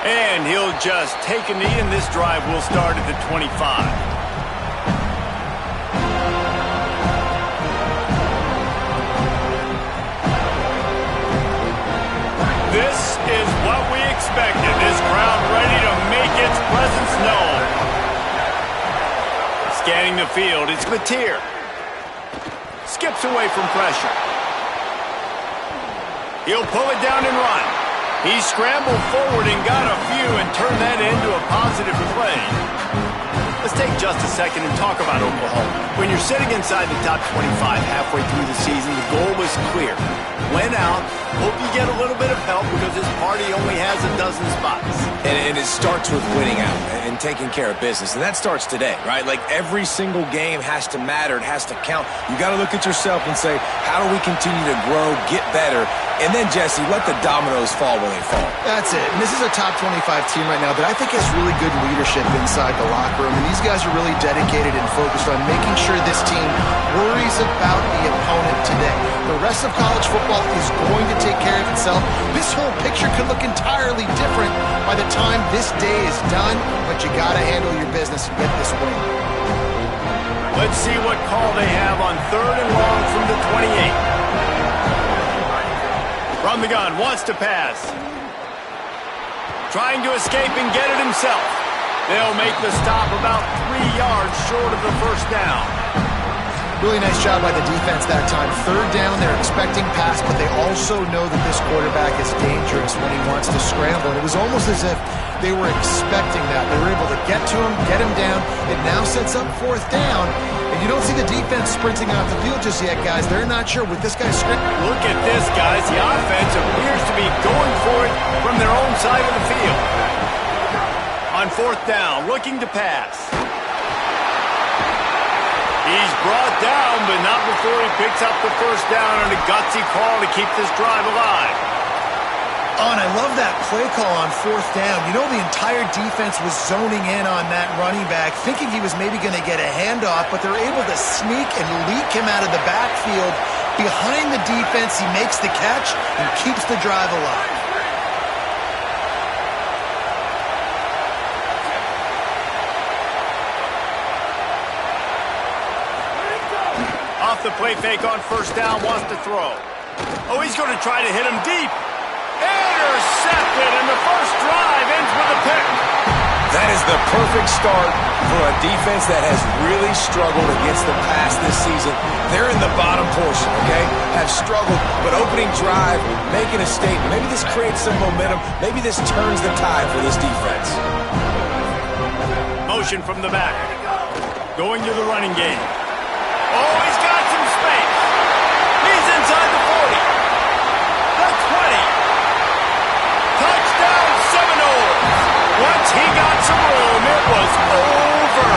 And he'll just take a knee, and this drive will start at the 25. This is what we expected. This crowd ready to make its presence known. Scanning the field, it's Mateer. Skips away from pressure. He'll pull it down and run. He scrambled forward and got a few and turned that into a positive play. Let's take just a second and talk about Oklahoma. When you're sitting inside the top 25 halfway through the season, the goal was clear. Went out, hope you get a little bit of help because this party only has a dozen spots. And it starts with winning out and taking care of business. And that starts today, right? Like every single game has to matter. It has to count. You got to look at yourself and say, how do we continue to grow, get better? And then, Jesse, let the dominoes fall when they fall. That's it. And this is a top 25 team right now that I think has really good leadership inside the locker room. And these guys are really dedicated and focused on making sure this team worries about the opponent today. The rest of college football is going to take care of itself. This whole picture could look entirely different by the time this day is done, but you got to handle your business and get this win. Let's see what call they have on 3rd and long from the 28. From the gun, wants to pass. Trying to escape and get it himself. They'll make the stop about 3 yards short of the first down. Really nice job by the defense that time. 3rd down, they're expecting pass, but they also know that this quarterback is dangerous when he wants to scramble. And it was almost as if they were expecting that. They were able to get to him, get him down. It now sets up 4th down. And you don't see the defense sprinting off the field just yet, guys. They're not sure with this guy scrambling. Look at this, guys. The offense appears to be going for it from their own side of the field. On 4th down, looking to pass. He's brought down, but not before he picks up the first down on a gutsy call to keep this drive alive. Oh, and I love that play call on 4th down. You know, the entire defense was zoning in on that running back, thinking he was maybe going to get a handoff, but they're able to sneak and leak him out of the backfield. Behind the defense, he makes the catch and keeps the drive alive. Off the play fake on 1st down, wants to throw. Oh, he's going to try to hit him deep. Intercepted, and the first drive ends with a pick. That is the perfect start for a defense that has really struggled against the pass this season. They're in the bottom portion, okay? Have struggled, but opening drive, making a statement. Maybe this creates some momentum. Maybe this turns the tide for this defense. Motion from the back. Going to the running game. Oh, he's got some space. He's inside the 40. The 20. Touchdown Seminoles. Once he got some room, it was over.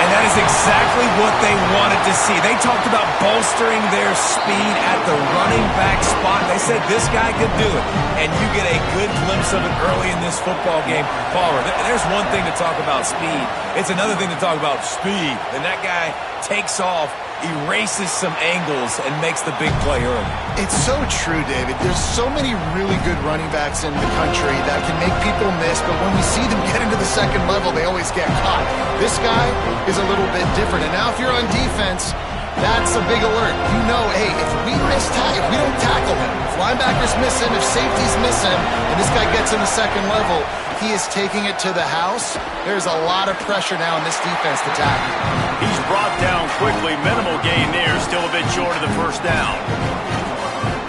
And that is exactly what they wanted to see. They talked about bolstering their speed at the running back spot. They said this guy could do it. And you get a good glimpse of it early in this football game. Palmer, there's one thing to talk about speed. It's another thing to talk about speed. And that guy takes off, erases some angles, and makes the big play early. It's so true, David. There's so many really good running backs in the country that can make people miss, but when we see them get into the second level, they always get caught. This guy is a little bit different. And now if you're on defense, that's a big alert. You know, hey, if we don't tackle him, if linebackers miss him, if safeties miss him, and this guy gets in the second level, he is taking it to the house. There's a lot of pressure now in this defense to tackle. He's brought down quickly. Minimal gain there. Still a bit short of the first down.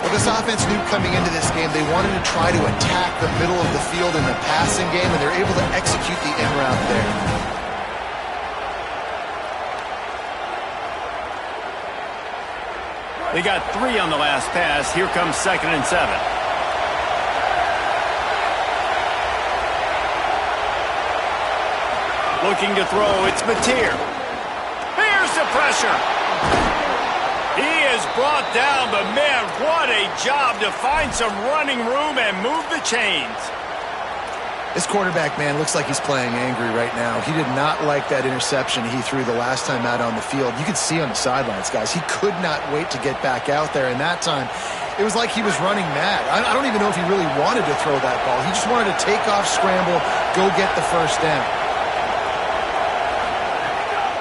Well, this offense knew coming into this game they wanted to try to attack the middle of the field in the passing game, and they're able to execute the in route there. They got 3 on the last pass. Here comes 2nd and 7. Looking to throw, it's Mateer. Here's the pressure. He is brought down, but man, what a job to find some running room and move the chains. This quarterback, man, looks like he's playing angry right now. He did not like that interception he threw the last time out on the field. You could see on the sidelines, guys, he could not wait to get back out there. And that time, it was like he was running mad. I don't even know if he really wanted to throw that ball. He just wanted to take off, scramble, go get the first down.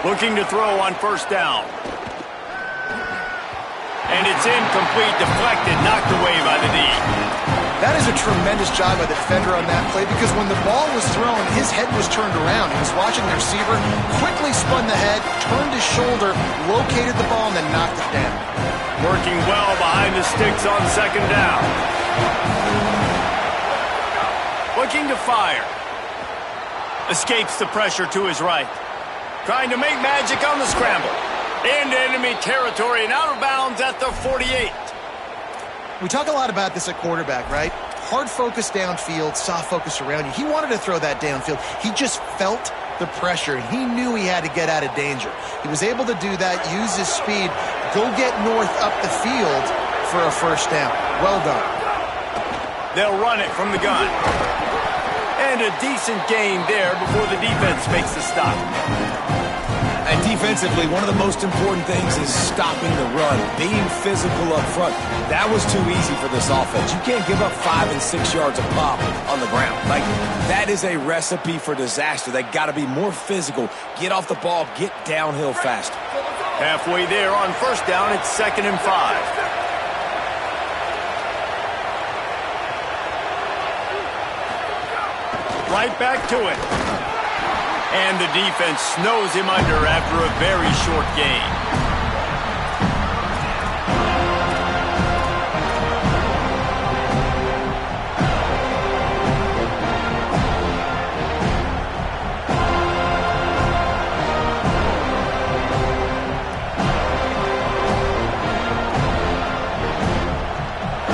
Looking to throw on first down. And it's incomplete, deflected, knocked away by the knee. That is a tremendous job by the defender on that play because when the ball was thrown, his head was turned around. He was watching the receiver, quickly spun the head, turned his shoulder, located the ball, and then knocked it down. Working well behind the sticks on second down. Looking to fire. Escapes the pressure to his right. Trying to make magic on the scramble. Into enemy territory and out of bounds at the 48. We talk a lot about this at quarterback, right? Hard focus downfield, soft focus around you. He wanted to throw that downfield. He just felt the pressure, and he knew he had to get out of danger. He was able to do that, use his speed, go get north up the field for a first down. Well done. They'll run it from the gun. And a decent gain there before the defense makes the stop. And defensively, one of the most important things is stopping the run, being physical up front. That was too easy for this offense. You can't give up 5 and 6 yards a pop on the ground. Like, that is a recipe for disaster. They got to be more physical, get off the ball, get downhill fast. Halfway there on first down, it's 2nd and 5. Right back to it. And the defense snows him under after a very short gain.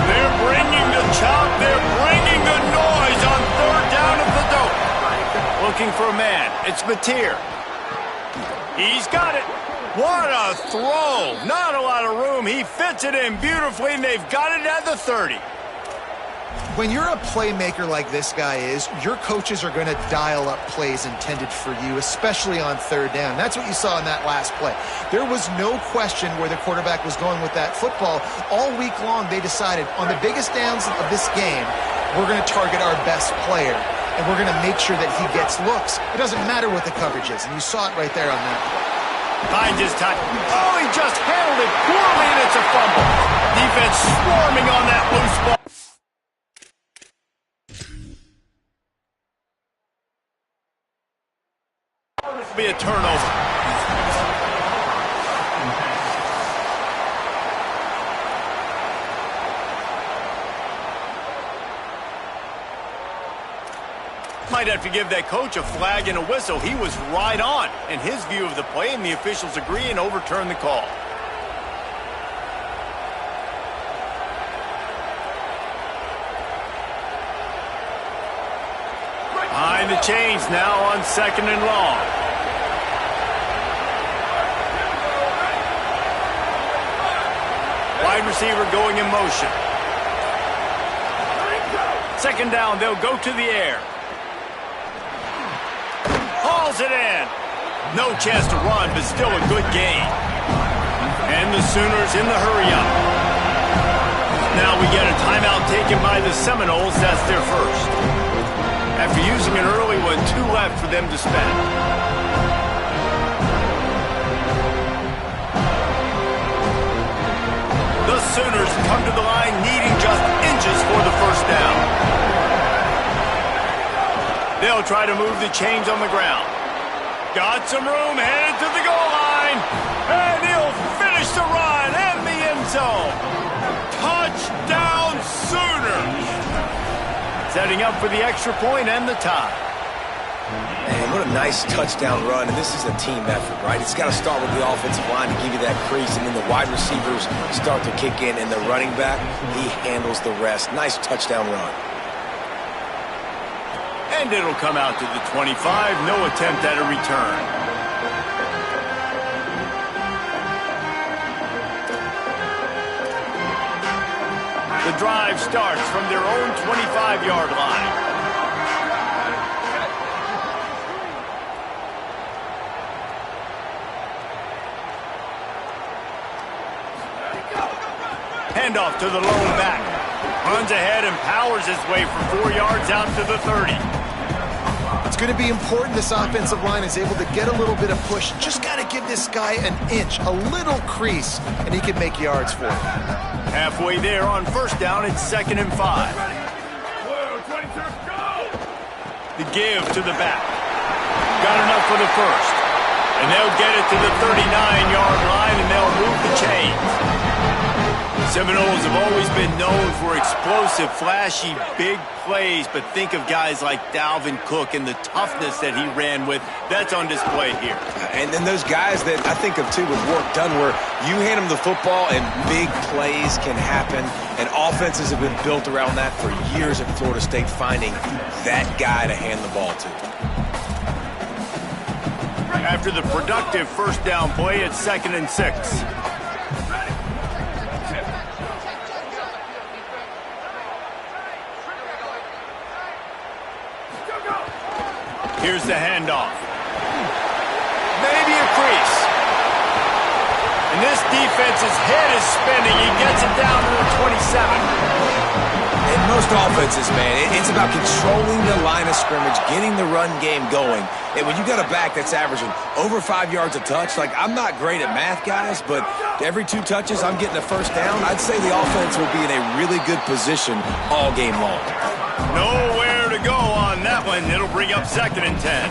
They're bringing the chop. They're bringing the noise on third down at the dope. Looking for a man. It's Mateer. He's got it. What a throw. Not a lot of room. He fits it in beautifully, and they've got it at the 30. When you're a playmaker like this guy is, your coaches are going to dial up plays intended for you, especially on third down. That's what you saw in that last play. There was no question where the quarterback was going with that football. All week long, they decided on the biggest downs of this game, we're going to target our best player. And we're going to make sure that he gets looks. It doesn't matter what the coverage is, and you saw it right there on that play. Behind his time. Oh, he just handled it poorly, and it's a fumble. Defense swarming on that loose ball. Be a turnover. Might have to give that coach a flag and a whistle. He was right on in his view of the play, and the officials agree and overturn the call. Behind the chains now on 2nd and long. Wide receiver going in motion. 2nd down, they'll go to the air. Hauls it in. No chance to run, but still a good gain. And the Sooners in the hurry-up. Now we get a timeout taken by the Seminoles. That's their first. After using an early one, 2 left for them to spend. The Sooners come to the line needing just inches for the first down. They'll try to move the chains on the ground. Got some room, headed to the goal line. And he'll finish the run and the end zone. Touchdown Sooners. Setting up for the extra point and the tie. Man, what a nice touchdown run, and this is a team effort, right? It's got to start with the offensive line to give you that crease, and then the wide receivers start to kick in, and the running back, he handles the rest. Nice touchdown run. And it'll come out to the 25. No attempt at a return. The drive starts from their own 25-yard line. handoff to the lone back. Runs ahead and powers his way for 4 yards out to the 30. It's going to be important this offensive line is able to get a little bit of push. Just got to give this guy an inch, a little crease, and he can make yards for it. Halfway there on first down, it's 2nd and 5. The give to the back. Got enough for the first. And they'll get it to the 39-yard line, and they'll move the chains. Seminoles have always been known for explosive, flashy, big plays, but think of guys like Dalvin Cook and the toughness that he ran with. That's on display here. And then those guys that I think of, too, with work done where you hand them the football and big plays can happen, and offenses have been built around that for years at Florida State, finding that guy to hand the ball to. After the productive first down play, it's 2nd and 6. Here's the handoff. Maybe a crease. And this defense's head is spinning. He gets it down to the 27. In most offenses, man, it's about controlling the line of scrimmage, getting the run game going. And when you got a back that's averaging over 5 yards a touch, like I'm not great at math, guys, but every 2 touches I'm getting a first down, I'd say the offense will be in a really good position all game long. Nowhere to go on that one. It'll bring up 2nd and 10.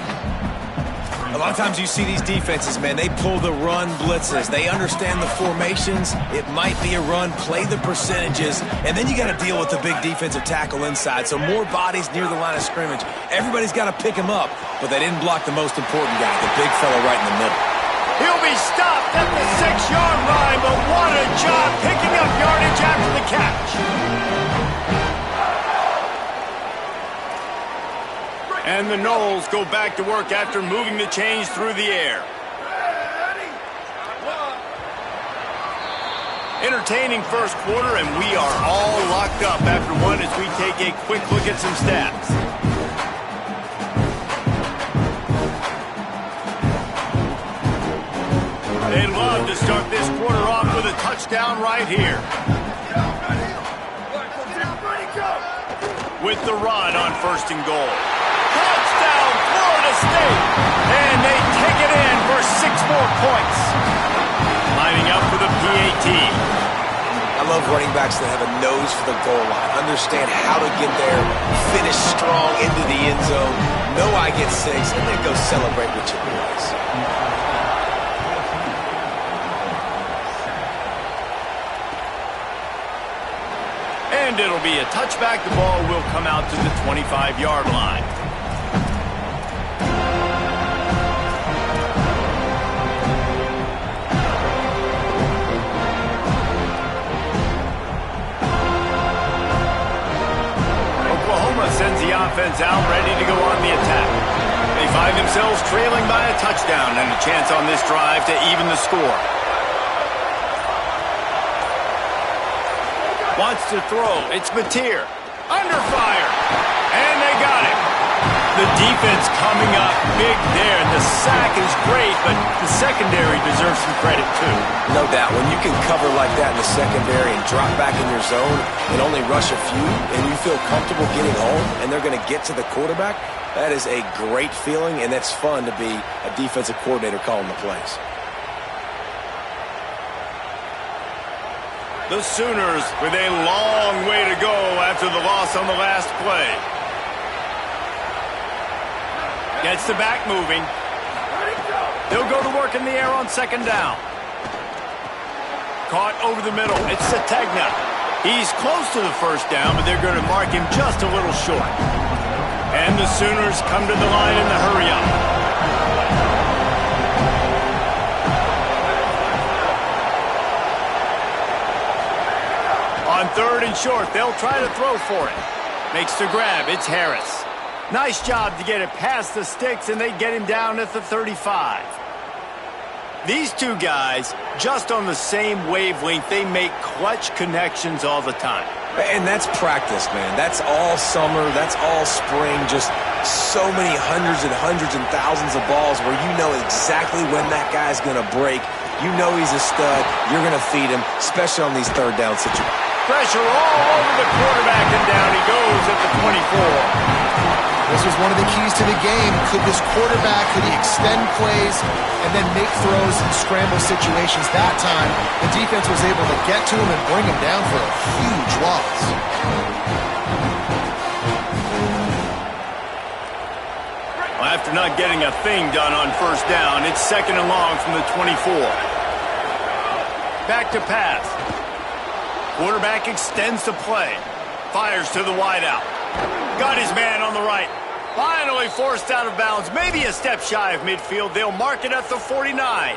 A lot of times you see these defenses, man, they pull the run blitzes. They understand the formations. It might be a run, play the percentages, and then you got to deal with the big defensive tackle inside. So more bodies near the line of scrimmage. Everybody's got to pick him up, but they didn't block the most important guy, the big fella right in the middle. He'll be stopped at the 6-yard line, but what a job picking up yardage after the catch. And the Noles go back to work after moving the chains through the air. Entertaining first quarter, and we are all locked up after one as we take a quick look at some stats. They'd love to start this quarter off with a touchdown right here. With the run on 1st and goal. Touchdown, Florida State! And they take it in for 6 more points. Lining up for the PAT. I love running backs that have a nose for the goal line. Understand how to get there, finish strong into the end zone, know I get 6, and then go celebrate with your boys. And it'll be a touchback. The ball will come out to the 25-yard line. Oklahoma sends the offense out, ready to go on the attack. They find themselves trailing by a touchdown and a chance on this drive to even the score. Wants to throw. It's Mateer. Under fire. And they got it. The defense coming up big there. The sack is great, but the secondary deserves some credit too. No doubt. When you can cover like that in the secondary and drop back in your zone and only rush a few, and you feel comfortable getting home, and they're going to get to the quarterback, that is a great feeling, and that's fun to be a defensive coordinator calling the plays. The Sooners with a long way to go after the loss on the last play. Gets the back moving. They'll go to work in the air on 2nd down. Caught over the middle. It's Sategna. He's close to the first down, but they're going to mark him just a little short. And the Sooners come to the line in the hurry-up. On 3rd and short, they'll try to throw for it. Makes the grab. It's Harris. Nice job to get it past the sticks, and they get him down at the 35. These two guys, just on the same wavelength, they make clutch connections all the time. And that's practice, man. That's all summer. That's all spring. Just so many hundreds and thousands of balls where you know exactly when that guy's going to break. You know he's a stud. You're going to feed him, especially on these third down situations. Pressure all over the quarterback, and down he goes at the 24. This was one of the keys to the game. Could this quarterback, could he extend plays and then make throws in scramble situations? That time, the defense was able to get to him and bring him down for a huge loss. Well, after not getting a thing done on first down, it's 2nd and long from the 24. Back to pass. Quarterback extends the play. Fires to the wideout. Got his man on the right. Finally forced out of bounds. Maybe a step shy of midfield. They'll mark it at the 49.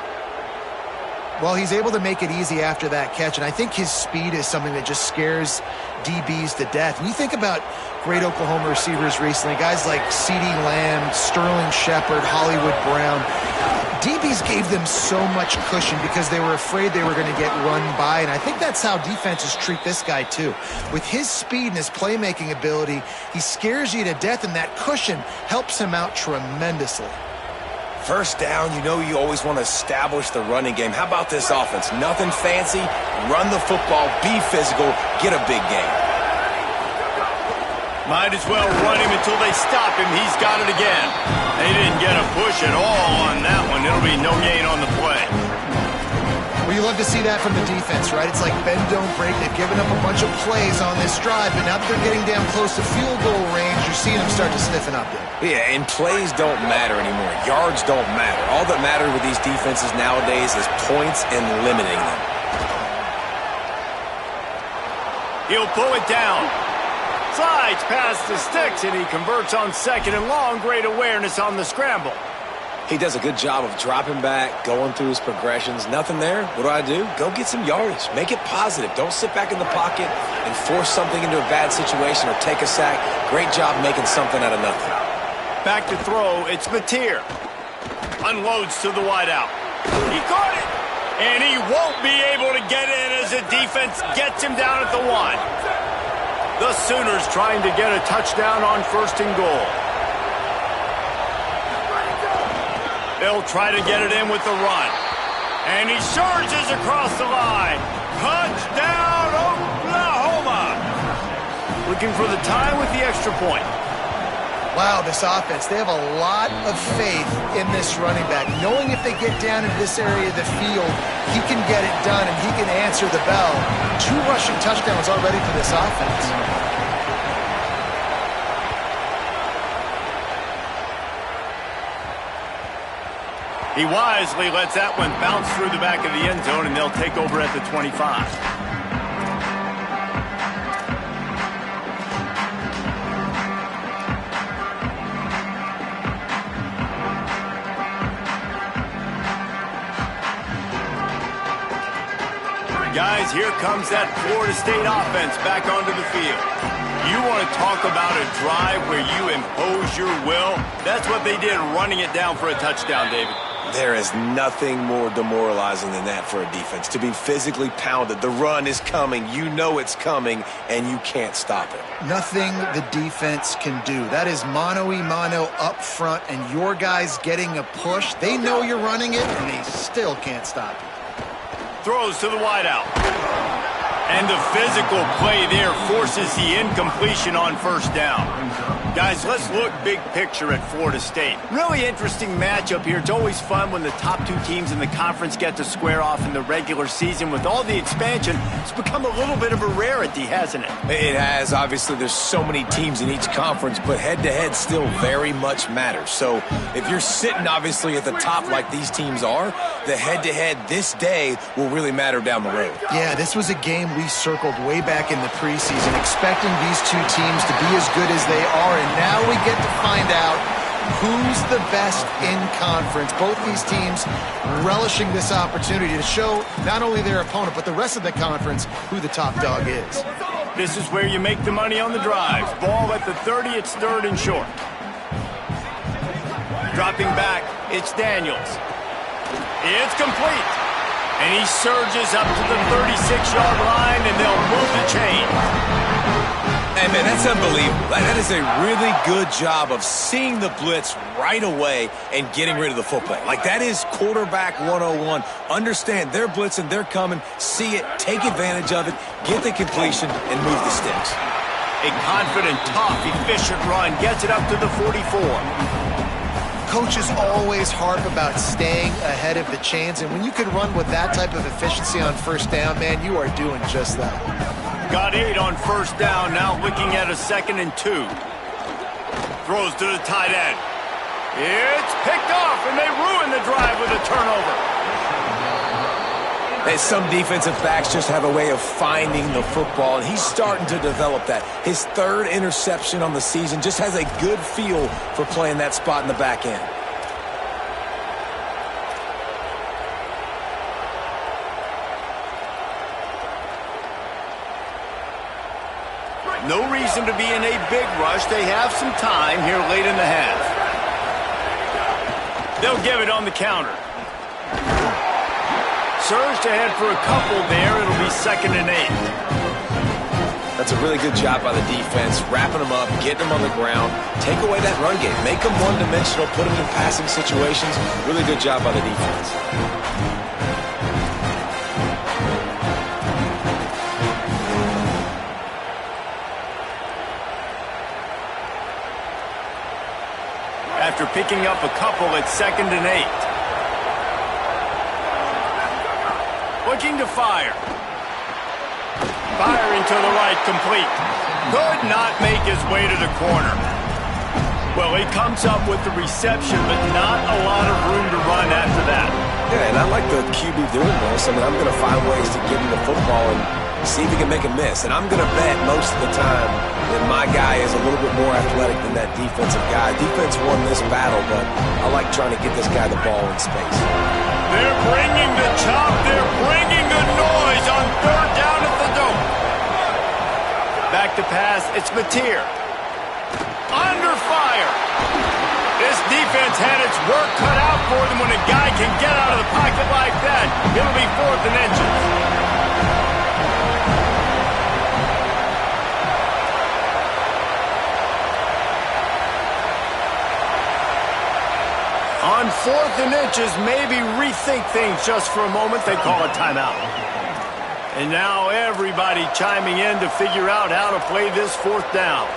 Well, he's able to make it easy after that catch, and I think his speed is something that just scares DBs to death. And you think about great Oklahoma receivers recently, guys like CeeDee Lamb, Sterling Shepard, Hollywood Brown. DBs gave them so much cushion because they were afraid they were going to get run by, and I think that's how defenses treat this guy too. With his speed and his playmaking ability, he scares you to death, and that cushion helps him out tremendously. First down, you know you always want to establish the running game. How about this offense? Nothing fancy. Run the football, be physical, get a big gain. Might as well run him until they stop him. He's got it again. They didn't get a push at all on that one. It'll be no gain on the play. Well, you love to see that from the defense, right? It's like bend, don't break. They've given up a bunch of plays on this drive, but now that they're getting down close to field goal range, you're seeing them start to stiffen up there. Yeah, and plays don't matter anymore. Yards don't matter. All that matters with these defenses nowadays is points and limiting them. He'll pull it down. Slides past the sticks, and he converts on 2nd and long. Great awareness on the scramble. He does a good job of dropping back, going through his progressions. Nothing there. What do? Go get some yardage. Make it positive. Don't sit back in the pocket and force something into a bad situation or take a sack. Great job making something out of nothing. Back to throw. It's Mateer. Unloads to the wideout. He caught it, and he won't be able to get in as the defense gets him down at the 1. The Sooners trying to get a touchdown on 1st and goal. They'll try to get it in with the run. And he surges across the line. Touchdown, Oklahoma! Looking for the tie with the extra point. Wow, this offense, they have a lot of faith in this running back. Knowing if they get down into this area of the field, he can get it done and he can answer the bell. 2 rushing touchdowns already for this offense. He wisely lets that one bounce through the back of the end zone, and they'll take over at the 25. Guys, here comes that Florida State offense back onto the field. You want to talk about a drive where you impose your will? That's what they did, running it down for a touchdown, David. There is nothing more demoralizing than that for a defense. To be physically pounded. The run is coming. You know it's coming, and you can't stop it. Nothing the defense can do. That is mano-a-mano up front, and your guys getting a push. They know you're running it, and they still can't stop it. Throws to the wideout. And the physical play there forces the incompletion on 1st down. Guys, let's look big picture at Florida State. Really interesting matchup here. It's always fun when the top 2 teams in the conference get to square off in the regular season. With all the expansion, it's become a little bit of a rarity, hasn't it? It has. Obviously, there's so many teams in each conference, but head-to-head still very much matters. So if you're sitting, obviously, at the top like these teams are, the head-to-head this day will really matter down the road. Yeah, this was a game we circled way back in the preseason, expecting these 2 teams to be as good as they are. And now we get to find out who's the best in conference. Both these teams relishing this opportunity to show not only their opponent, but the rest of the conference who the top dog is. This is where you make the money on the drives. Ball at the 30, it's 3rd and short. Dropping back, it's Daniels. It's complete. And he surges up to the 36-yard line, and they'll move the chain. Hey, man, that's unbelievable. That is a really good job of seeing the blitz right away and getting rid of the football. Like, that is quarterback 101. Understand they're blitzing, they're coming, see it, take advantage of it, get the completion, and move the sticks. A confident, tough, efficient run gets it up to the 44. Coaches always harp about staying ahead of the chains, and when you can run with that type of efficiency on first down, man, you are doing just that. Got 8 on first down, now looking at a 2nd and 2. Throws to the tight end. It's picked off, and they ruin the drive with a turnover. And some defensive backs just have a way of finding the football, and he's starting to develop that. His 3rd interception on the season, just has a good feel for playing that spot in the back end. No reason to be in a big rush. They have some time here late in the half. They'll give it on the counter. Surged ahead for a couple there. It'll be 2nd and 8. That's a really good job by the defense, wrapping them up, getting them on the ground, take away that run game, make them one-dimensional, put them in passing situations. Really good job by the defense. After picking up a couple at 2nd and 8. Looking to fire. Firing to the right, complete. Could not make his way to the corner. Well, he comes up with the reception, but not a lot of room to run after that. Yeah, and I like the QB doing this. I mean, I'm going to find ways to give him the football and see if he can make a miss. And I'm going to bet most of the time that my guy is a little bit more athletic than that defensive guy. Defense won this battle, but I like trying to get this guy the ball in space. They're bringing the chop. They're bringing the noise on 3rd down at the dome. Back to pass. It's Mateer. Under fire. This defense had its work cut out for them when a guy can get out of the pocket like that. It'll be 4th and inches. On 4th and inches, maybe rethink things just for a moment. They call a timeout. And now everybody chiming in to figure out how to play this 4th down.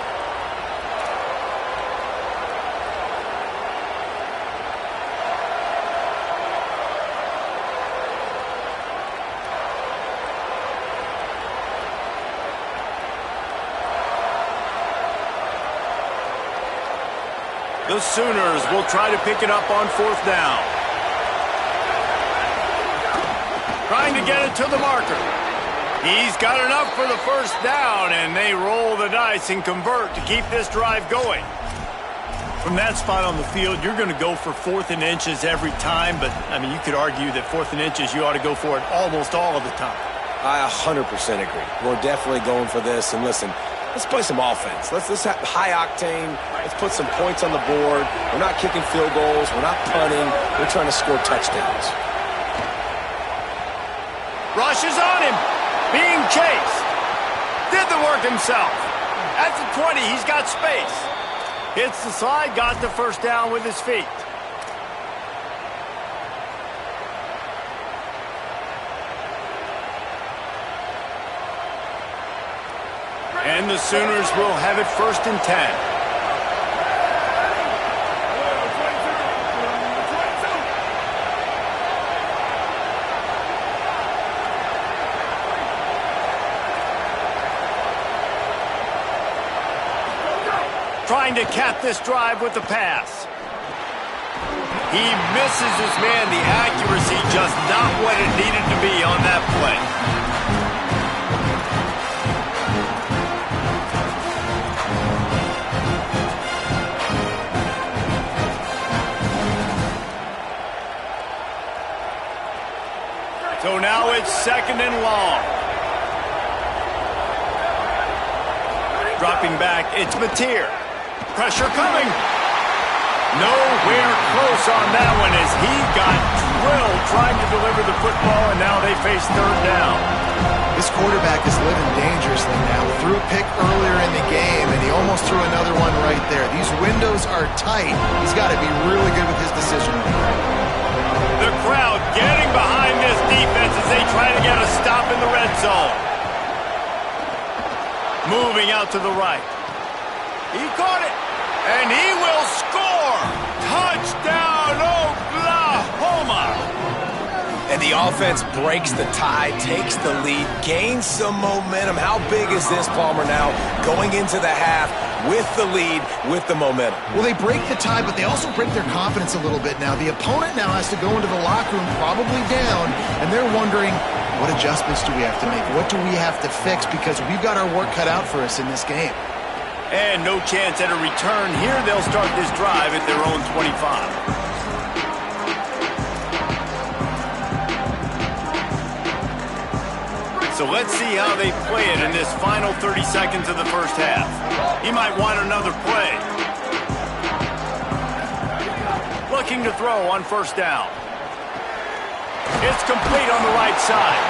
The Sooners will try to pick it up on 4th down. Trying to get it to the marker. He's got enough for the 1st down, and they roll the dice and convert to keep this drive going. From that spot on the field, you're going to go for 4th and inches every time, but, I mean, you could argue that 4th and inches, you ought to go for it almost all of the time. I 100% agree. We're definitely going for this, and listen, let's play some offense. Let's have high octane. Let's put some points on the board. We're not kicking field goals. We're not punting. We're trying to score touchdowns. Rush is on him. Being chased. Did the work himself. At the 20, he's got space. Hits the slide, got the 1st down with his feet. And the Sooners will have it 1st and 10. Trying to cap this drive with the pass. He misses his man. The accuracy just not what it needed to be on that play. So now it's 2nd and long. Dropping back, it's Mateer. Pressure coming. Nowhere close on that one as he got thrilled trying to deliver the football, and now they face third down. This quarterback is living dangerously now. Threw a pick earlier in the game, and he almost threw another one right there. These windows are tight. He's got to be really good with his decision. The crowd getting behind this defense as they try to get a stop in the red zone. Moving out to the right. He caught it, and he will score. Touchdown, Oklahoma. And the offense breaks the tie, takes the lead, gains some momentum. How big is this, Palmer, now going into the half with the lead, with the momentum? Well, they break the tie, but they also break their confidence a little bit now. The opponent now has to go into the locker room probably down, and they're wondering, what adjustments do we have to make? What do we have to fix? Because we've got our work cut out for us in this game. And no chance at a return here. They'll start this drive at their own 25. So let's see how they play it in this final 30 seconds of the first half. He might want another play. Looking to throw on first down. It's complete on the right side.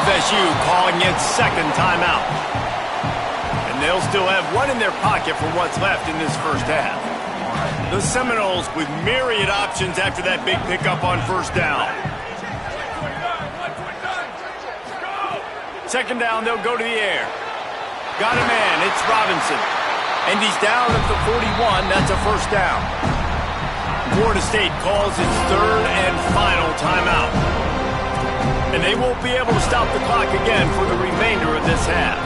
FSU calling its second timeout. And they'll still have one in their pocket for what's left in this first half. The Seminoles with myriad options after that big pickup on first down. Second down, they'll go to the air. Got a man, it's Robinson. And he's down at the 41, that's a first down. Florida State calls its third and final timeout. And they won't be able to stop the clock again for the remainder of this half.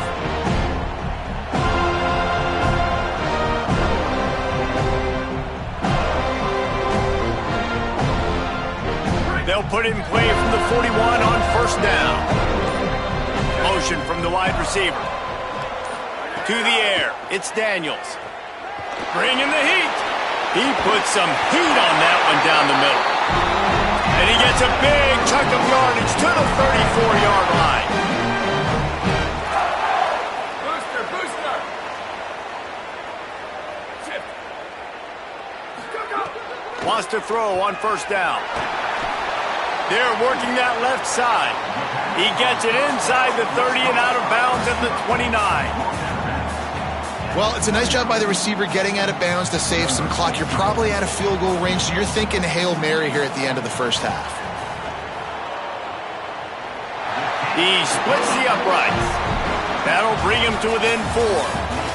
They'll put it in play from the 41 on first down. Motion from the wide receiver. To the air, it's Daniels. Bringing the heat. He puts some heat on that one down the middle. And he gets a big chunk of yardage to the 34-yard line. Booster. Wants to throw on first down. They're working that left side. He gets it inside the 30 and out of bounds at the 29. Well, it's a nice job by the receiver getting out of bounds to save some clock. You're probably out of field goal range, so you're thinking Hail Mary here at the end of the first half. He splits the uprights. That'll bring him to within 4.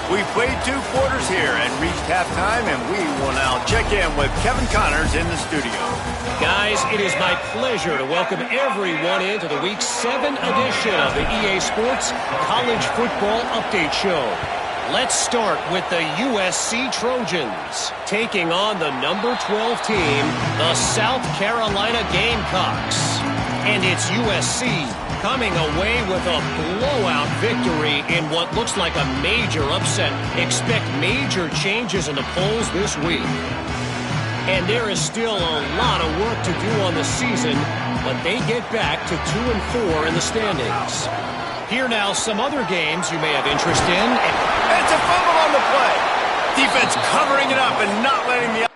We played 2 quarters here and reached halftime, and we will now check in with Kevin Connors in the studio. Guys, it is my pleasure to welcome everyone into the Week 7 edition of the EA Sports College Football Update Show. Let's start with the USC Trojans, taking on the number 12 team, the South Carolina Gamecocks. And it's USC coming away with a blowout victory in what looks like a major upset. Expect major changes in the polls this week. And there is still a lot of work to do on the season, but they get back to 2-4 in the standings. Here now some other games you may have interest in. It's a fumble on the play. Defense covering it up and not letting the...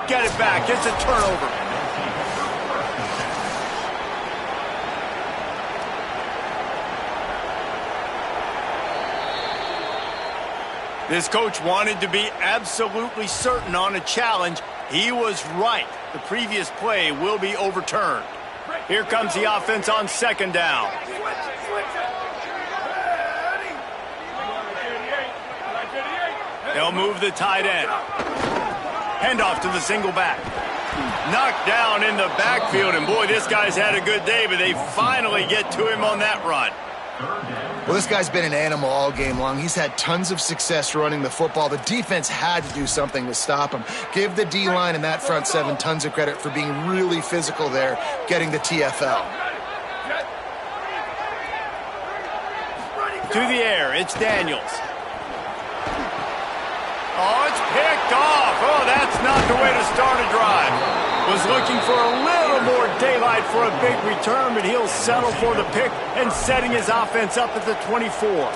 Get it back. It's a turnover. This coach wanted to be absolutely certain on a challenge. He was right. The previous play will be overturned. Here comes the offense on second down. They'll move the tight end. Handoff to the single back. Knocked down in the backfield, and boy, this guy's had a good day, but they finally get to him on that run. Well, this guy's been an animal all game long. He's had tons of success running the football. The defense had to do something to stop him. Give the D-line and that front seven tons of credit for being really physical there, getting the TFL. To the air, it's Daniels. Oh, it's picked off. Oh, that's not the way to start a drive. Was looking for a little more daylight for a big return, but he'll settle for the pick and setting his offense up at the 24.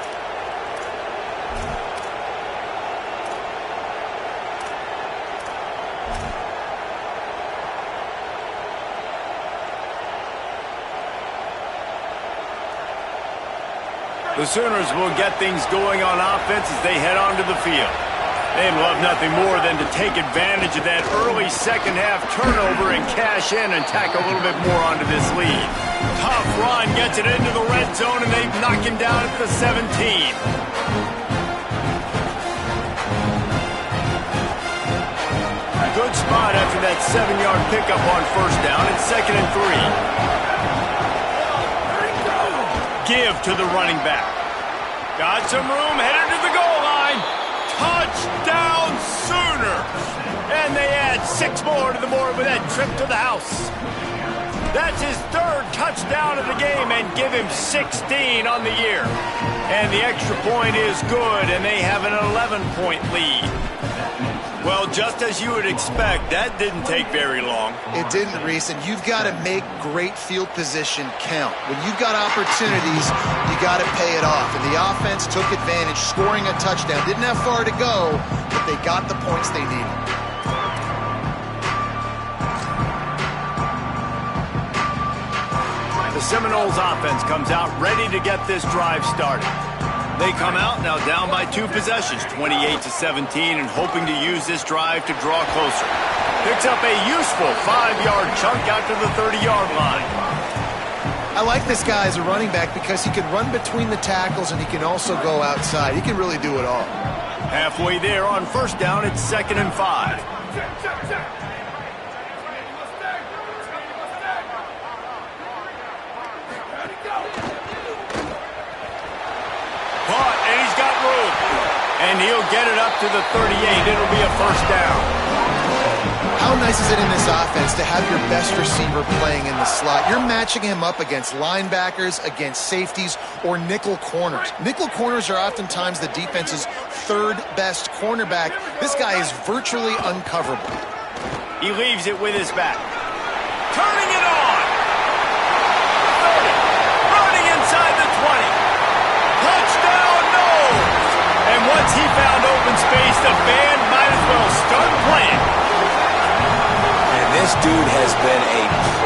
The Sooners will get things going on offense as they head onto the field. They'd love nothing more than to take advantage of that early second-half turnover and cash in and tack a little bit more onto this lead. Tough run gets it into the red zone, and they knock him down at the 17. Good spot after that 7-yard pickup on first down. It's 2nd and 3. Give to the running back. Got some room, headed to the goal line. Touchdown Sooners! And they add 6 more to the board with that trip to the house. That's his 3rd touchdown of the game and give him 16 on the year. And the extra point is good, and they have an 11-point lead. Well, just as you would expect, that didn't take very long. It didn't, Reese, and you've got to make great field position count. When you've got opportunities, you got to pay it off. And the offense took advantage, scoring a touchdown. Didn't have far to go, but they got the points they needed. The Seminoles offense comes out ready to get this drive started. They come out now down by 2 possessions, 28-17, and hoping to use this drive to draw closer. Picks up a useful 5-yard chunk out to the 30-yard line. I like this guy as a running back because he can run between the tackles and he can also go outside. He can really do it all. Halfway there on first down, it's 2nd and 5. Caught, and he's got room. And he'll get it up to the 38. It'll be a first down. How nice is it in this offense to have your best receiver playing in the slot? You're matching him up against linebackers, against safeties, or nickel corners. Nickel corners are oftentimes the defense's 3rd best cornerback. This guy is virtually uncoverable. He leaves it with his back. Turning it on. 30. Running inside the 20. Touchdown, no! And once he found open space, the band might as well start playing. And this dude has been a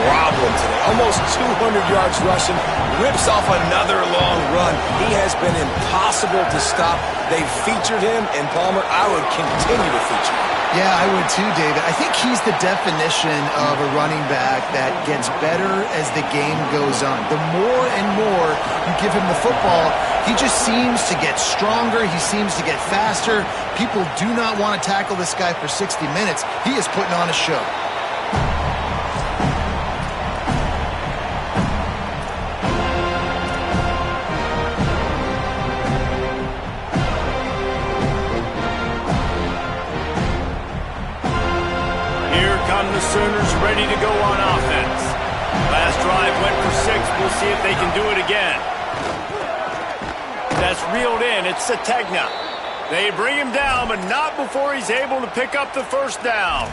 problem today. Almost 200 yards rushing, rips off another long run. He has been impossible to stop. They've featured him, and Palmer, I would continue to feature him. Yeah, I would too, David. I think he's the definition of a running back that gets better as the game goes on. The more and more you give him the football, he just seems to get stronger. He seems to get faster. People do not want to tackle this guy for 60 minutes. He is putting on a show. The Sooners ready to go on offense. Last drive went for 6. We'll see if they can do it again. That's reeled in. It's Sategna. They bring him down, but not before he's able to pick up the first down.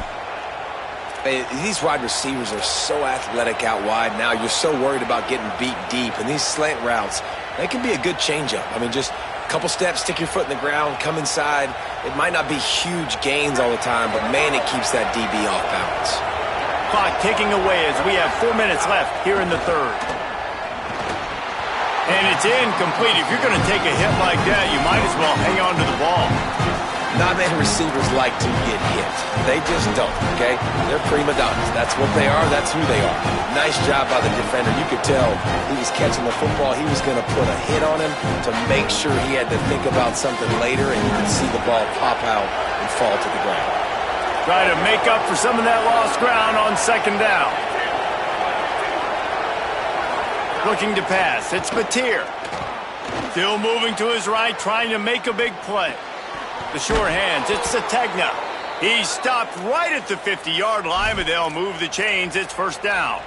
Hey, these wide receivers are so athletic out wide now. You're so worried about getting beat deep. And these slant routes, they can be a good changeup. I mean, just a couple steps, stick your foot in the ground, come inside. It might not be huge gains all the time, but, man, it keeps that DB off balance. Clock ticking away as we have 4 minutes left here in the 3rd. And it's incomplete. If you're going to take a hit like that, you might as well hang on to the ball. Not many receivers like to get hit. They just don't, okay? They're prima donnas. That's what they are. That's who they are. Nice job by the defender. You could tell he was catching the football. He was going to put a hit on him to make sure he had to think about something later, and you could see the ball pop out and fall to the ground. Try to make up for some of that lost ground on 2nd down. Looking to pass. It's Mateer. Still moving to his right, trying to make a big play. The sure hands, it's Sategna. He's stopped right at the 50-yard line, but they'll move the chains. It's first down.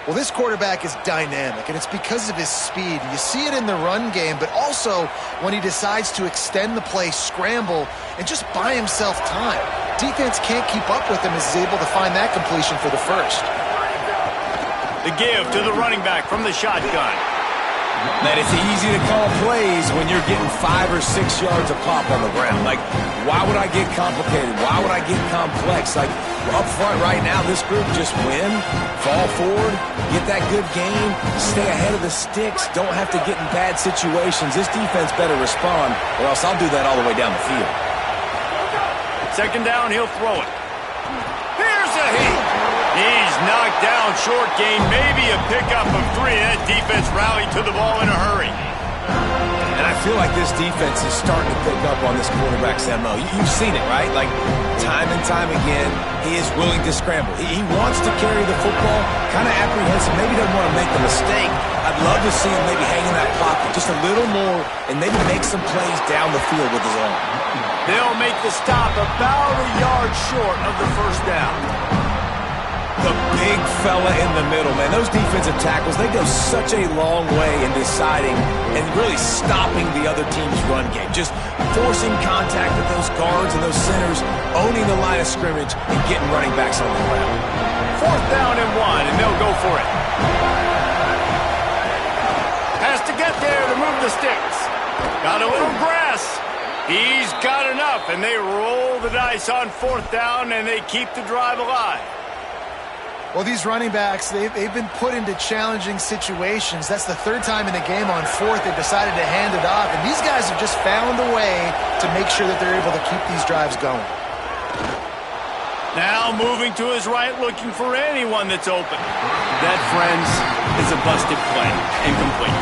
Well, this quarterback is dynamic, and it's because of his speed. You see it in the run game, but also when he decides to extend the play, scramble, and just buy himself time. Defense can't keep up with him as he's able to find that completion for the first. The give to the running back from the shotgun. Man, it's easy to call plays when you're getting 5 or 6 yards of pop on the ground. Like, why would I get complicated? Why would I get complex? Like, up front right now, this group just win, fall forward, get that good game, stay ahead of the sticks, don't have to get in bad situations. This defense better respond, or else I'll do that all the way down the field. Second down, he'll throw it. Here's a heat. He's knocked down short gain, maybe a pickup of 3. That defense rallied to the ball in a hurry. And I feel like this defense is starting to pick up on this quarterback's MO. You've seen it, right? Like, time and time again, he is willing to scramble. He wants to carry the football, kind of apprehensive, maybe doesn't want to make the mistake. I'd love to see him maybe hang in that pocket just a little more and maybe make some plays down the field with his arm. They'll make the stop about a yard short of the first down. The big fella in the middle, man. Those defensive tackles, they go such a long way in deciding and really stopping the other team's run game. Just forcing contact with those guards and those centers, owning the line of scrimmage, and getting running backs on the ground. Fourth down and 1, and they'll go for it. Has to get there to move the sticks. Got a little grass. He's got enough, and they roll the dice on fourth down, and they keep the drive alive. Well, these running backs, they've been put into challenging situations. That's the 3rd time in the game on 4th they've decided to hand it off, and these guys have just found a way to make sure that they're able to keep these drives going. Now moving to his right, looking for anyone that's open. That, friends, is a busted play. Incomplete.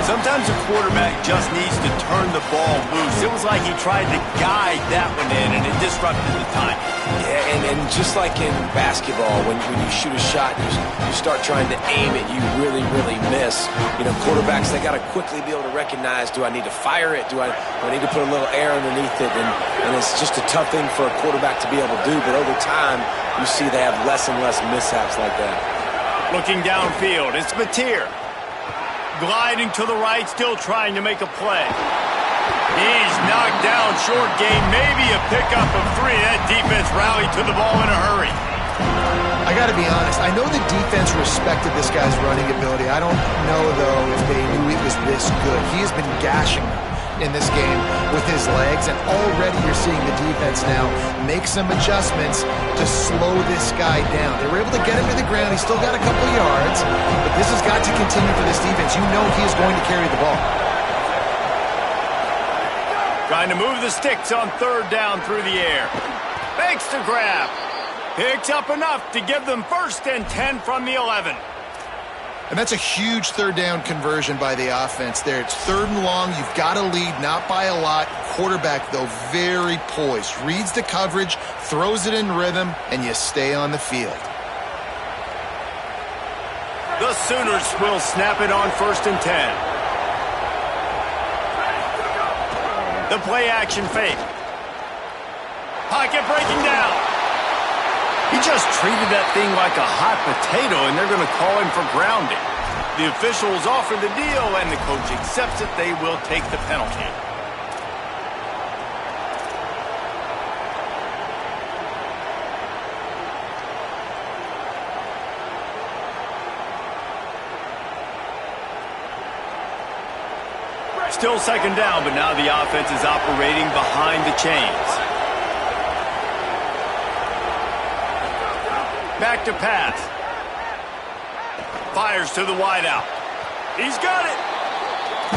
Sometimes a quarterback just needs to turn the ball loose. It was like he tried to guide that one in, and it disrupted the time. Yeah, and just like in basketball, when you shoot a shot, you start trying to aim it, you really, really miss. You know, quarterbacks, they got to quickly be able to recognize, do I need to fire it? Do I need to put a little air underneath it? And it's just a tough thing for a quarterback to be able to do, but over time, you see they have less and less mishaps like that. Looking downfield, it's Mateer. Gliding to the right, still trying to make a play. He's knocked down short gain, maybe a pickup of 3. That defense rallied to the ball in a hurry. I got to be honest, I know the defense respected this guy's running ability. I don't know, though, if they knew he was this good. He has been gashing them in this game with his legs, and already you're seeing the defense now make some adjustments to slow this guy down. They were able to get him to the ground. He's still got a couple yards, but this has got to continue for this defense. You know he is going to carry the ball. Trying to move the sticks on 3rd down through the air. Makes the grab. Picks up enough to give them 1st and 10 from the 11. And that's a huge 3rd down conversion by the offense there. It's 3rd and long. You've got to lead, not by a lot. Quarterback, though, very poised. Reads the coverage, throws it in rhythm, and you stay on the field. The Sooners will snap it on 1st and 10. The play-action fake. Pocket breaking down. He just treated that thing like a hot potato, and they're going to call him for grounding. The officials offer the deal, and the coach accepts it. They will take the penalty. Still 2nd down, but now the offense is operating behind the chains. Back to pass. Fires to the wideout. He's got it.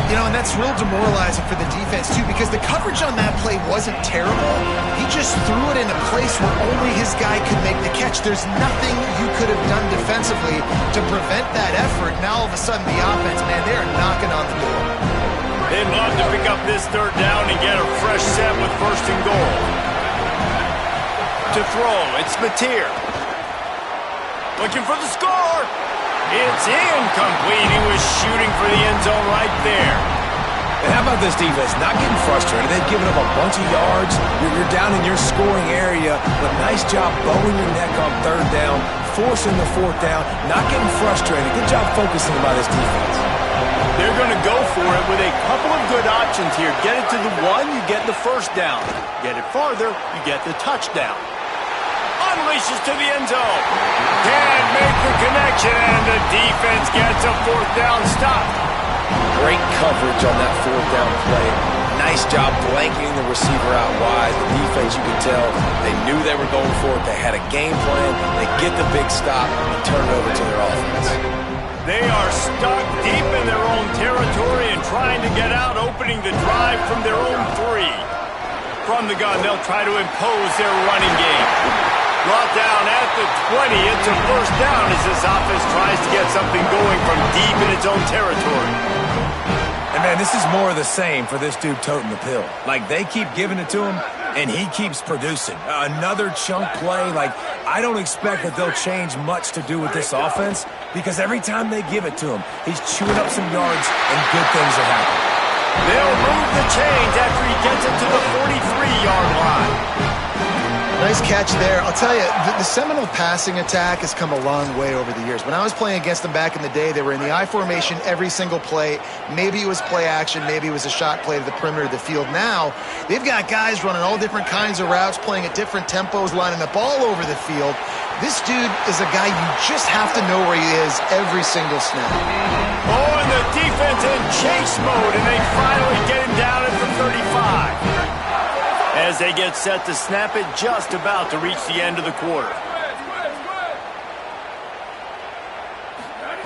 You know, and that's real demoralizing for the defense, too, because the coverage on that play wasn't terrible. He just threw it in a place where only his guy could make the catch. There's nothing you could have done defensively to prevent that effort. Now, all of a sudden, the offense, man, they're knocking on the door. They'd love to pick up this 3rd down and get a fresh set with 1st and goal. To throw, it's Mateer. Looking for the score. It's incomplete. He was shooting for the end zone right there. And how about this defense? Not getting frustrated. They've given up a bunch of yards. You're down in your scoring area, but nice job bowing your neck on 3rd down, forcing the 4th down, not getting frustrated. Good job focusing by this defense. They're going to go for it with a couple of good options here. Get it to the 1, you get the 1st down. Get it farther, you get the touchdown. Unleashes to the end zone. Can't make the connection, and the defense gets a 4th down stop. Great coverage on that fourth down play. Nice job blanketing the receiver out wide. The defense, you could tell, they knew they were going for it. They had a game plan. They get the big stop and turn it over to their offense. They are stuck deep in their own territory and trying to get out, opening the drive from their own 3. From the gun, they'll try to impose their running game. Brought down at the 20. It's a first down as this offense tries to get something going from deep in its own territory. And, man, this is more of the same for this dude toting the pill. Like, they keep giving it to him, and he keeps producing. Another chunk play. Like, I don't expect that they'll change much to do with this offense because every time they give it to him, he's chewing up some yards and good things are happening. They'll move the chains after he gets it to the 43-yard line. Nice catch there. I'll tell you, the Seminole passing attack has come a long way over the years. When I was playing against them back in the day, they were in the I formation every single play. Maybe it was play action. Maybe it was a shot play to the perimeter of the field. Now, they've got guys running all different kinds of routes, playing at different tempos, lining up all over the field. This dude is a guy you just have to know where he is every single snap. Oh, and the defense in chase mode, and they finally get him down at the 35. As they get set to snap it, just about to reach the end of the quarter.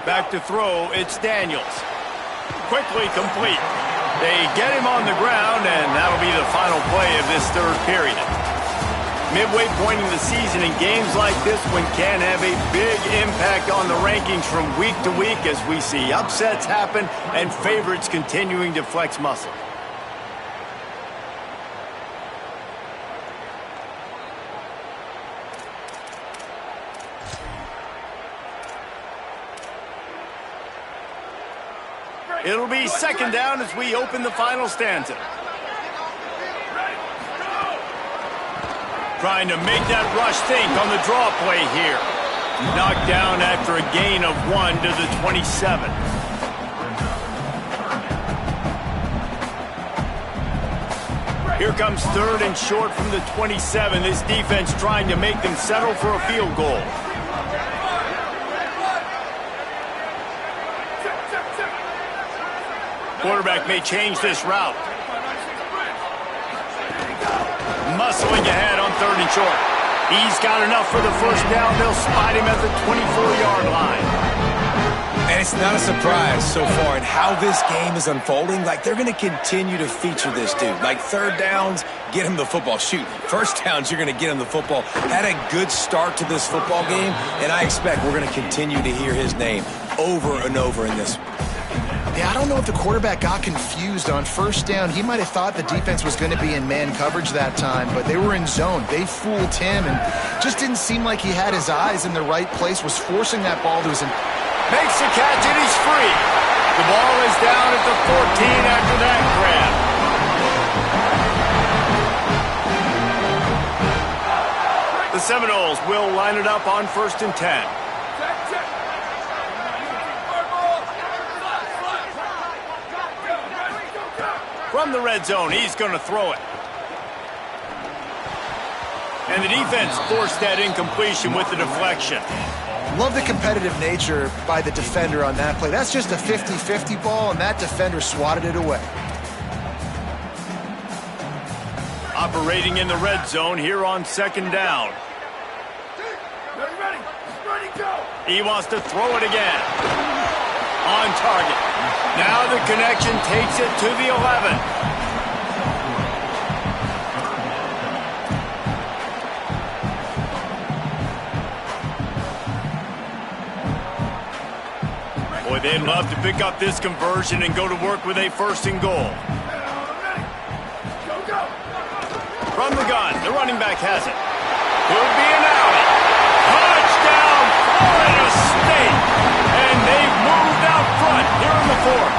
Back to throw, it's Daniels. Quickly complete. They get him on the ground, and that'll be the final play of this third period. Midway point in the season, in games like this one can have a big impact on the rankings from week to week as we see upsets happen and favorites continuing to flex muscle. It'll be second down as we open the final stanza. Trying to make that rush think on the draw play here. Knocked down after a gain of 1 to the 27. Here comes third and short from the 27. This defense trying to make them settle for a field goal. Quarterback may change this route. Muscling ahead on third and short. He's got enough for the first down. They'll spot him at the 24-yard line. And it's not a surprise so far in how this game is unfolding. Like, they're going to continue to feature this dude. Like, third downs, get him the football. Shoot, first downs, you're going to get him the football. Had a good start to this football game, and I expect we're going to continue to hear his name over and over in this. Yeah, I don't know if the quarterback got confused on first down. He might have thought the defense was going to be in man coverage that time, but they were in zone. They fooled him and just didn't seem like he had his eyes in the right place, was forcing that ball to his... Makes the catch and he's free. The ball is down at the 14 after that grab. The Seminoles will line it up on 1st and 10. From the red zone, he's going to throw it. And the defense forced that incompletion with the deflection. Love the competitive nature by the defender on that play. That's just a 50-50 ball, and that defender swatted it away. Operating in the red zone here on second down. He wants to throw it again. On target. Now the connection takes it to the 11. Boy, they'd love to pick up this conversion and go to work with a 1st and goal. From the gun, the running back has it. Could be an alley. Touchdown, Florida State. And they've moved out front here in the 4th.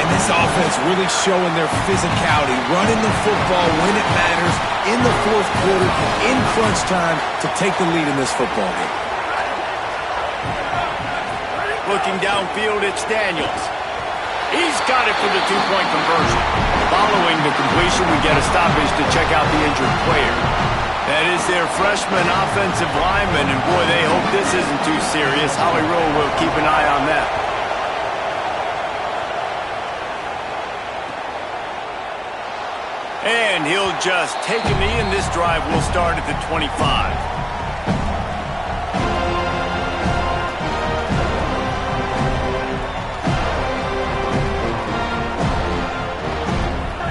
And this offense really showing their physicality, running the football when it matters, in the 4th quarter, in crunch time, to take the lead in this football game. Looking downfield, it's Daniels. He's got it for the 2-point conversion. Following the completion, we get a stoppage to check out the injured player. That is their freshman offensive lineman, and boy, they hope this isn't too serious. Holly Rowe will keep an eye on that. he'll just take a knee, and this drive will start at the 25.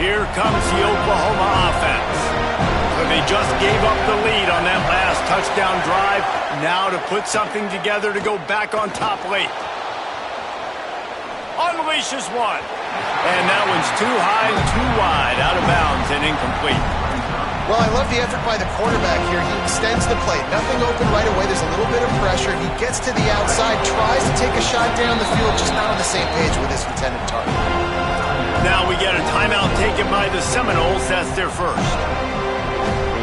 Here comes the Oklahoma offense. So they just gave up the lead on that last touchdown drive. Now to put something together to go back on top late. Unleashes one. And that one's too high and too wide, out of bounds and incomplete. Well, I love the effort by the quarterback here. He extends the play. Nothing open right away. There's a little bit of pressure. He gets to the outside, tries to take a shot down the field, just not on the same page with his intended target. Now we get a timeout taken by the Seminoles. That's their first.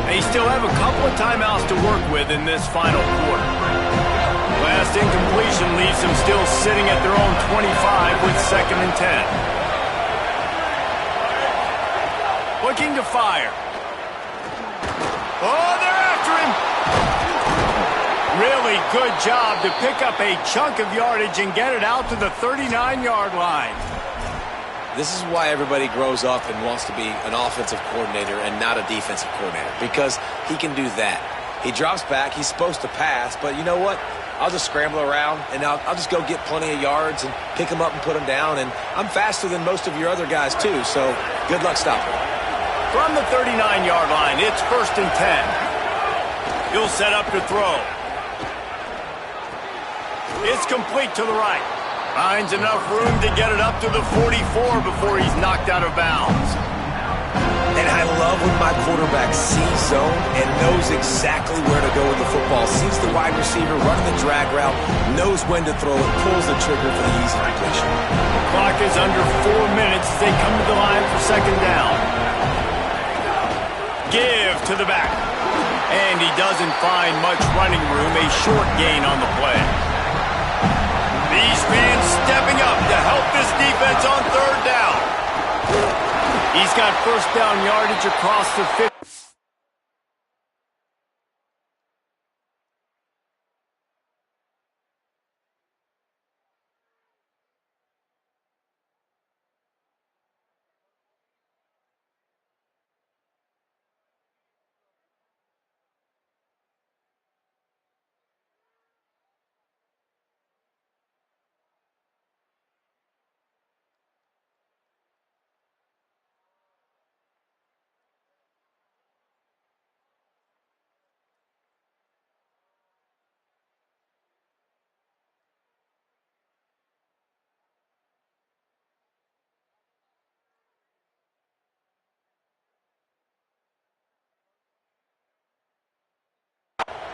They still have a couple of timeouts to work with in this final quarter. Last incompletion leaves them still sitting at their own 25 with 2nd and 10. Looking to fire. Oh, they're after him. Really good job to pick up a chunk of yardage and get it out to the 39-yard line. This is why everybody grows up and wants to be an offensive coordinator and not a defensive coordinator, because he can do that. He drops back. He's supposed to pass, but you know what? I'll just scramble around, and I'll just go get plenty of yards and pick them up and put them down, and I'm faster than most of your other guys, too, so good luck stopping. From the 39-yard line, it's 1st and 10. He'll set up to throw. It's complete to the right. Finds enough room to get it up to the 44 before he's knocked out of bounds. And I love when my quarterback sees zone and knows exactly where to go with the football. Sees the wide receiver running the drag route, knows when to throw it, pulls the trigger for the easy completion. The clock is under 4 minutes as they come to the line for 2nd down. Give to the back. And he doesn't find much running room, a short gain on the play. These fans stepping up to help this defense on 3rd down. He's got 1st down yardage across the 50.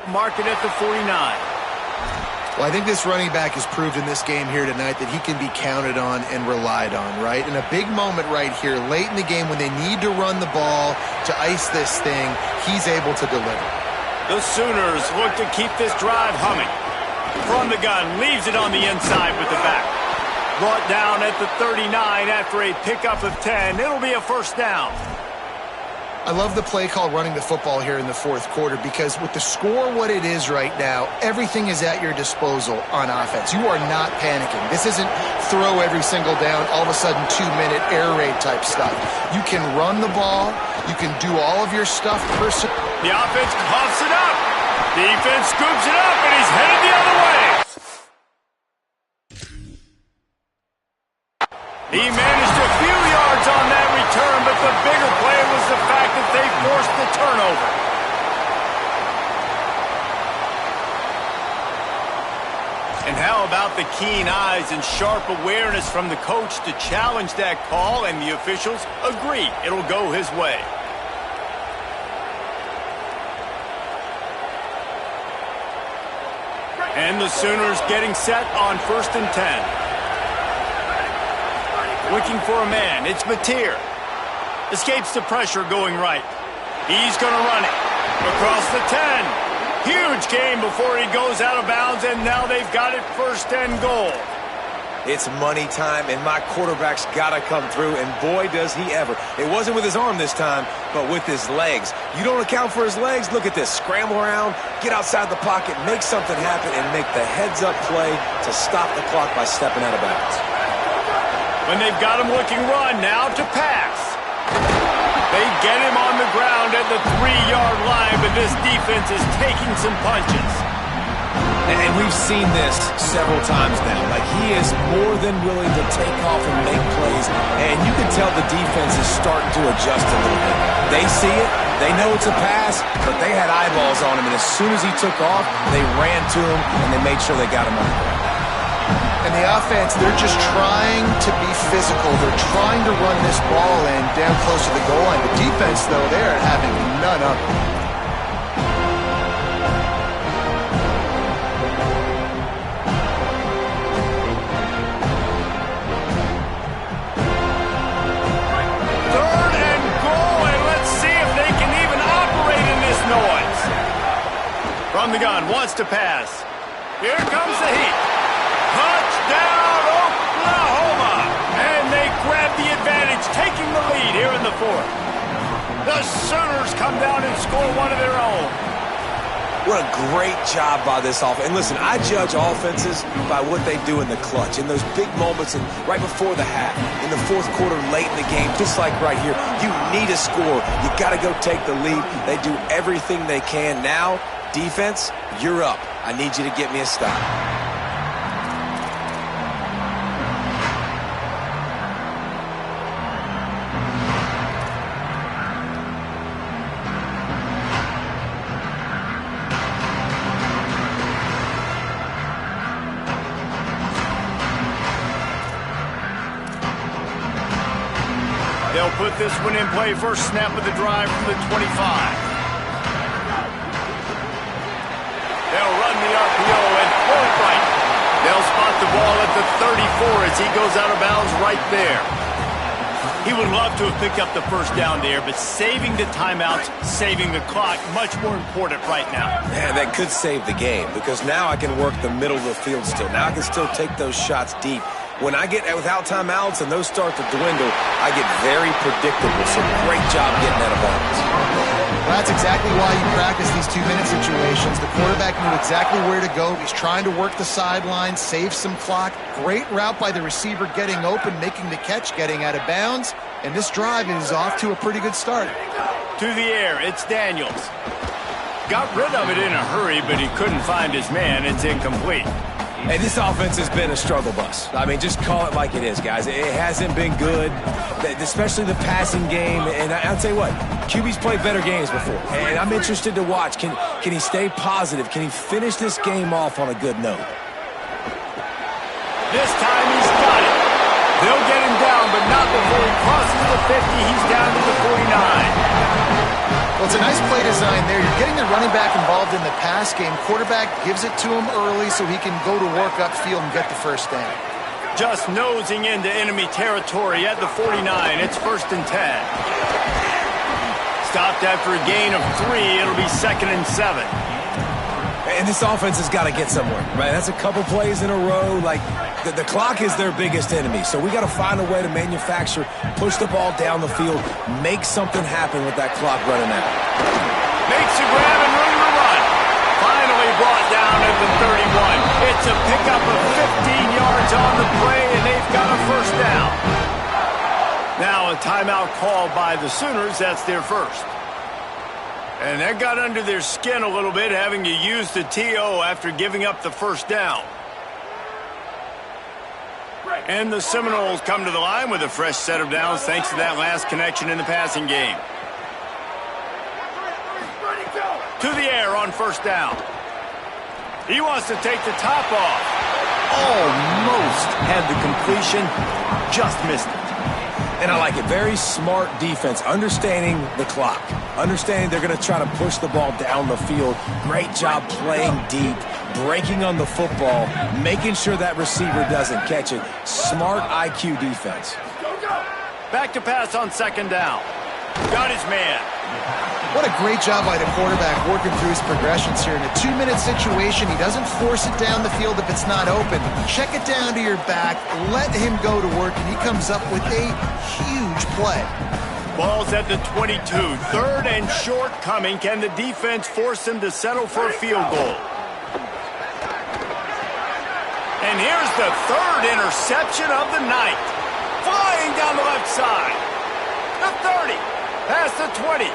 Mark it at the 49. Well, I think this running back has proved in this game here tonight that he can be counted on and relied on, right? In a big moment right here, late in the game when they need to run the ball to ice this thing, he's able to deliver. The Sooners look to keep this drive humming. From the gun, leaves it on the inside with the back. Brought down at the 39 after a pickup of 10. It'll be a 1st down. I love the play call running the football here in the 4th quarter because with the score what it is right now, everything is at your disposal on offense. You are not panicking. This isn't throw every single down, all of a sudden 2-minute air raid type stuff. You can run the ball. You can do all of your stuff. The offense coughs it up. Defense scoops it up, and he's headed the other way. He managed a few yards on that return, but the bigger play was the fact that they forced the turnover. And how about the keen eyes and sharp awareness from the coach to challenge that call, and the officials agree it'll go his way. And the Sooners getting set on 1st and 10. Looking for a man. It's Mateer. Escapes the pressure going right. He's going to run it. Across the 10. Huge gain before he goes out of bounds, and now they've got it 1st and goal. It's money time, and my quarterback's got to come through, and boy, does he ever. It wasn't with his arm this time, but with his legs. You don't account for his legs? Look at this. Scramble around, get outside the pocket, make something happen, and make the heads-up play to stop the clock by stepping out of bounds. When they've got him looking run, now to pass. They get him on the ground at the 3-yard line, but this defense is taking some punches. And we've seen this several times now. Like, he is more than willing to take off and make plays, and you can tell the defense is starting to adjust a little bit. They see it, they know it's a pass, but they had eyeballs on him, and as soon as he took off, they ran to him, and they made sure they got him on the ground. And the offense, they're just trying to be physical. They're trying to run this ball in down close to the goal line. The defense, though, they're having none of it. Third and goal, and let's see if they can even operate in this noise. From the gun, wants to pass. Here comes the heat. Touchdown, Oklahoma! And they grab the advantage, taking the lead here in the fourth. The Sooners come down and score one of their own. What a great job by this offense. And listen, I judge offenses by what they do in the clutch, in those big moments and right before the half, in the fourth quarter, late in the game, just like right here. You need a score. You got to go take the lead. They do everything they can. Now, defense, you're up. I need you to get me a stop. They'll put this one in play. First snap of the drive from the 25. They'll run the RPO and pull it right. They'll spot the ball at the 34 as he goes out of bounds right there. He would love to have picked up the first down there, but saving the timeouts, saving the clock, much more important right now. Man, that could save the game because now I can work the middle of the field still. Now I can still take those shots deep. When I get without timeouts and those start to dwindle, I get very predictable. So great job getting out of bounds. Well, that's exactly why you practice these 2-minute situations. The quarterback knew exactly where to go. He's trying to work the sideline, save some clock. Great route by the receiver getting open, making the catch, getting out of bounds. And this drive is off to a pretty good start. To the air, it's Daniels. Got rid of it in a hurry, but he couldn't find his man. It's incomplete. Hey, this offense has been a struggle bus. I mean, just call it like it is, guys. It hasn't been good, especially the passing game. And I'll tell you what, QB's played better games before. And I'm interested to watch. Can he stay positive? Can he finish this game off on a good note? This time he's got it. They'll get him down, but not before he crosses the 50. He's down to the 49. Well, it's a nice play design there. You're getting the running back involved in the pass game. Quarterback gives it to him early so he can go to work upfield and get the first down. Just nosing into enemy territory at the 49. It's 1st and 10. Stopped after a gain of 3. It'll be 2nd and 7. And this offense has got to get somewhere, right? That's a couple plays in a row. Like, the clock is their biggest enemy. So we got to find a way to manufacture, push the ball down the field, make something happen with that clock running out. Makes a grab and room to run. Finally brought down at the 31. It's a pickup of 15 yards on the play, and they've got a first down. Now a timeout called by the Sooners. That's their first. And that got under their skin a little bit, having to use the TO after giving up the first down. And the Seminoles come to the line with a fresh set of downs thanks to that last connection in the passing game. To the air on first down. He wants to take the top off. Almost had the completion, just missed it. And I like it. Very smart defense, understanding the clock, understanding they're going to try to push the ball down the field. Great job playing deep, breaking on the football, making sure that receiver doesn't catch it. Smart IQ defense. Back to pass on 2nd down. Got his man. What a great job by the quarterback working through his progressions here. In a 2-minute situation, he doesn't force it down the field if it's not open. Check it down to your back, let him go to work, and he comes up with a huge play. Ball's at the 22. 3rd and short coming. Can the defense force him to settle for a field goal? And here's the 3rd interception of the night. Flying down the left side. The 30. Past the 20.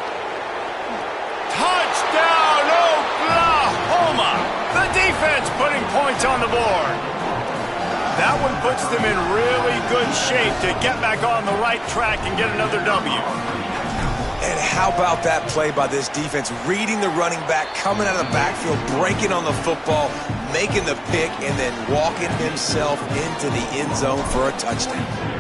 Touchdown, Oklahoma! The defense putting points on the board. That one puts them in really good shape to get back on the right track and get another W. And how about that play by this defense? Reading the running back, coming out of the backfield, breaking on the football, making the pick, and then walking himself into the end zone for a touchdown.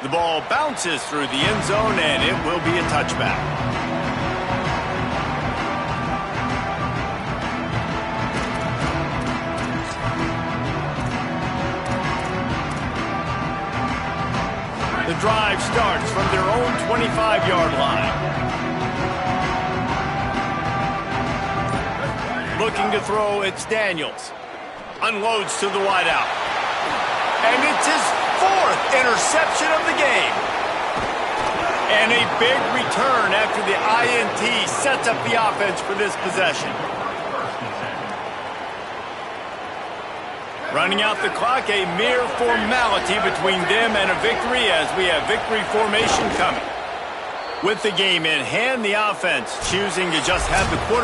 The ball bounces through the end zone, and it will be a touchback. The drive starts from their own 25-yard line. Looking to throw, it's Daniels. Unloads to the wideout. And it's his fourth interception of the game. And a big return after the INT sets up the offense for this possession. Running out the clock, a mere formality between them and a victory as we have victory formation coming. With the game in hand, the offense choosing to just have the quarterback